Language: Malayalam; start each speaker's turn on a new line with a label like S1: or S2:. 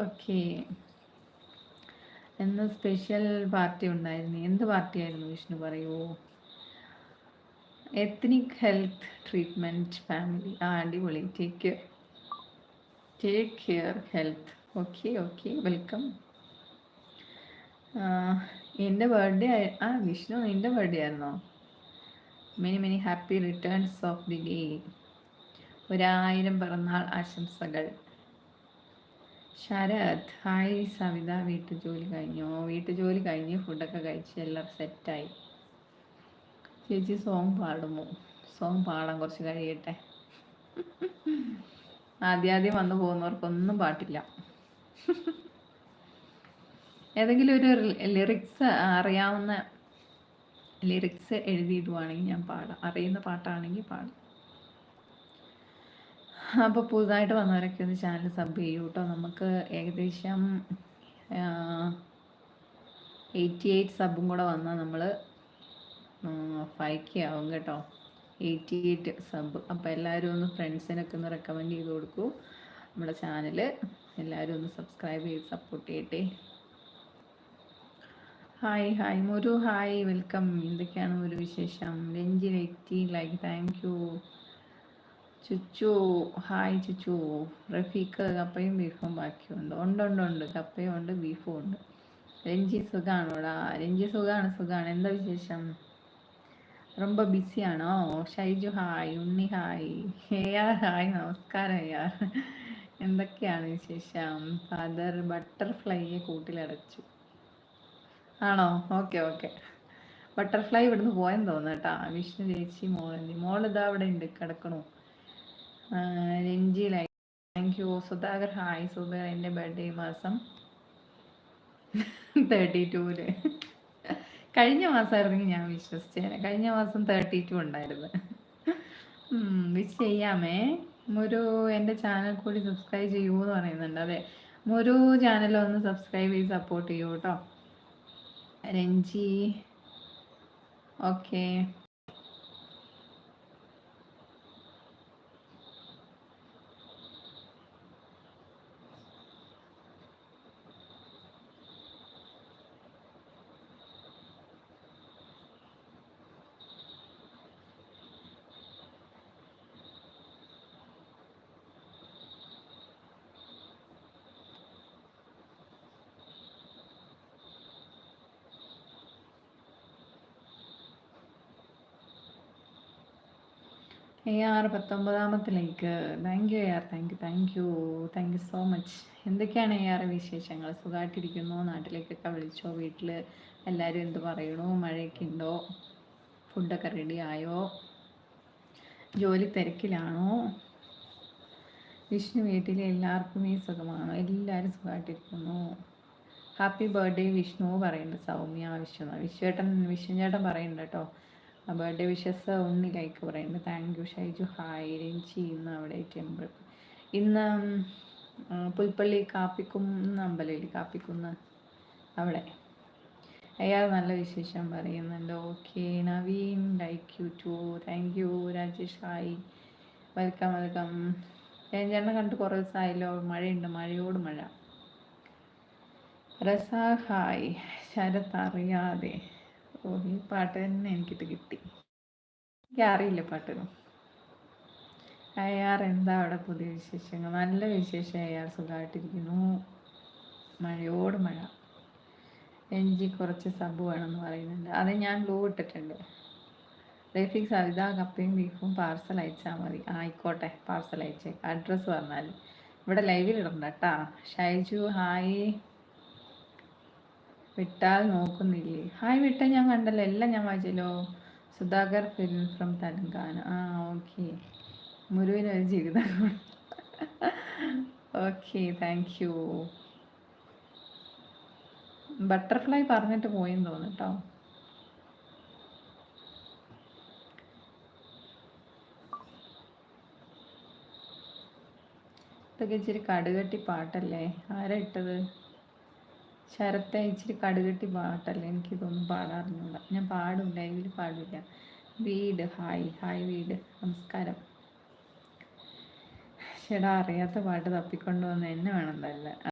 S1: ഓക്കെ. എന്ന് സ്പെഷ്യൽ പാർട്ടി ഉണ്ടായിരുന്നു. എന്ത് പാർട്ടിയായിരുന്നു വിഷ്ണു പറയൂ? Ethnic health treatment family. അടിപൊളി. Take care health. Okay okay, welcome. എൻ്റെ ബർത്ത്ഡേ വിഷ്ണു നിൻ്റെ ബർത്ത്ഡേ ആയിരുന്നോ? Many many happy returns of the day. 1000 പിറന്നാൾ ആശംസകൾ. ശരത് ഹായ്. സവിത വീട്ടുജോലി കഴിഞ്ഞോ? വീട്ടുജോലി കഴിഞ്ഞ് ഫുഡൊക്കെ കഴിച്ച് എല്ലാം സെറ്റായി. ചേച്ചി സോങ് പാടുമോ? സോങ് പാടാൻ കുറച്ച് കഴിയട്ടെ. ആദ്യം വന്നു പോകുന്നവർക്കൊന്നും പാട്ടില്ല. ഏതെങ്കിലും ഒരു ലിറിക്സ് അറിയാവുന്ന ലിറിക്സ് എഴുതിയിടുവാണെങ്കിൽ ഞാൻ പാടാം. അറിയുന്ന പാട്ടാണെങ്കിൽ പാടാം. അപ്പോൾ പുതുതായിട്ട് വന്നവരൊക്കെ ഒന്ന് ചാനൽ സബ് ചെയ്യൂ കേട്ടോ. നമുക്ക് ഏകദേശം 88 സബും കൂടെ വന്നാൽ നമ്മൾ 5K ആവും കേട്ടോ. 88 സബ്. അപ്പോൾ എല്ലാവരും ഒന്ന് ഫ്രണ്ട്സിനൊക്കെ ഒന്ന് റെക്കമെൻഡ് ചെയ്ത് കൊടുക്കൂ നമ്മുടെ ചാനൽ. എല്ലാവരും ഒന്ന് സബ്സ്ക്രൈബ് ചെയ്ത് സപ്പോർട്ട് ചെയ്യട്ടെ. Hi hi Muru hi, welcome. എന്തൊക്കെയാണ് ഒരു വിശേഷം? Ranji 80 like, thank you. Chuchu hi Chuchu. Rafeeq കപ്പയും ബീഫും ബാക്കിയുണ്ട്? ഉണ്ട്. കപ്പയും ഉണ്ട്, ബീഫും ഉണ്ട്. രഞ്ജി സുഖാണോടാ? രഞ്ജി സുഖാണ്. എന്താ വിശേഷം? ரொம்ப ബിസിയാണോ? ഷൈജു ഹായ്. ഉണ്ണി ഹായ്. AR hi. നമസ്കാരം AR. എന്തൊക്കെയാണ് വിശേഷം? ഫാദർ ബട്ടർഫ്ലൈയെ കൂട്ടിലടച്ചു ആണോ? ഓക്കെ. ബട്ടർഫ്ലൈ ഇവിടുന്ന് പോയെന്ന് തോന്നുന്നു കേട്ടാ. വിഷ്ണു ചേച്ചി മോളിതാ അവിടെ ഉണ്ട്, കിടക്കണു. Ranji like, thank you. Sudhakar hi. Zubair എൻ്റെ ബർത്ത്ഡേ മാസം 32 കഴിഞ്ഞ മാസമായിരുന്നെങ്കിൽ ഞാൻ വിശ്വസിച്ചേനെ. കഴിഞ്ഞ മാസം 32 ഉണ്ടായിരുന്നു. വിഷ് ചെയ്യാമേ. മുരു എൻ്റെ ചാനൽ കൂടി സബ്സ്ക്രൈബ് ചെയ്യൂ എന്ന് പറയുന്നുണ്ട്. അതെ, മുരു ചാനൽ ഒന്ന് സബ്സ്ക്രൈബ് ചെയ്ത് സപ്പോർട്ട് ചെയ്യൂ കേട്ടോ. രഞ്ജി ഓക്കെ. AR 19ാമത്തെ like. Thank you AR. Thank you so much. എന്തൊക്കെയാണ് AR വിശേഷങ്ങൾ? സുഖമായിട്ടിരിക്കുന്നു? നാട്ടിലേക്കൊക്കെ വിളിച്ചോ? വീട്ടിൽ എല്ലാവരും എന്ത് പറയണു? മഴയൊക്കെ ഉണ്ടോ? ഫുഡൊക്കെ റെഡി ആയോ? ജോലി തിരക്കിലാണോ? വിഷ്ണു വീട്ടിലെ എല്ലാവർക്കും ഈ സുഖമാണോ? എല്ലാവരും സുഖമായിട്ടിരിക്കുന്നു. ഹാപ്പി ബർത്ത്ഡേ വിഷ്ണു പറയുന്നുണ്ട് സൗമ്യ. വിഷ്ണു ചേട്ടൻ പറയുന്നുണ്ട് കേട്ടോ. Birthday wishes. ഉണ്ണി ലൈക്ക് പറയുന്നുണ്ട്. Thank you. Shaiju hi. Ranji ഇന്ന് അവിടെ ടെമ്പിൾ, ഇന്ന് പുൽപ്പള്ളി കാപ്പിക്കുന്ന് അമ്പലയിൽ, കാപ്പിക്കുന്ന് അവിടെ. അയാൾ നല്ല വിശേഷം പറയുന്നുണ്ട്. Okay. Naveen like you too. Thank you. Rajesh hi, welcome. ചേട്ടനെ കണ്ടിട്ട് കുറേ ദിവസമായല്ലോ. മഴയുണ്ട്, മഴയോട് മഴ. റസ ഹായ്. ശരത് അറിയാതെ. ഈ പാട്ട് തന്നെ എനിക്കിട്ട് കിട്ടി. എനിക്കറിയില്ല പാട്ടൊന്നും. അയാർ എന്താ അവിടെ പുതിയ വിശേഷങ്ങൾ? നല്ല വിശേഷം അയാൾ, സുഖമായിട്ടിരിക്കുന്നു. മഴയോട് മഴ. രഞ്ജി കുറച്ച് സബ് വേണമെന്ന് പറയുന്നുണ്ട്. അത് ഞാൻ ബ്ലൂ ഇട്ടിട്ടുണ്ട്. റഫീഖ് സവിത കപ്പയും ബീഫും പാർസൽ അയച്ചാൽ മതി. ആയിക്കോട്ടെ, പാർസൽ അയച്ചേക്കാം. അഡ്രസ്സ് പറഞ്ഞാൽ. ഇവിടെ ലൈവിൽ ഇടണ്ട കേട്ടാ. ഷൈജു ഹായ്. വിട്ടാൽ നോക്കുന്നില്ലേ? ഹായ് വിട്ട ഞാൻ കണ്ടല്ലോ, എല്ലാം ഞാൻ വായിച്ചല്ലോ. Sudhakar film from Telangana. Okay. മുരുവിന് ഒരു ജീവിതം. Okay, thank you. ബട്ടർഫ്ലൈ പറഞ്ഞിട്ട് പോയെന്ന് തോന്നുന്നു കേട്ടോ. ഇതൊക്കെ ഇച്ചിരി കടുകട്ടി പാട്ടല്ലേ? ആരാ ഇട്ടത്? ശരത്തെ ഇച്ചിരി കടുകട്ടി പാട്ടല്ലേ? എനിക്കിതൊന്നും പാടാറിഞ്ഞൂടാ. ഞാൻ പാടും, ലൈവിൽ പാടില്ല. വീട് ഹായ് വീട്, നമസ്കാരം. ചേടാ അറിയാത്ത പാട്ട് തപ്പിക്കൊണ്ടുവന്ന് എന്നെ വേണം തല്ല.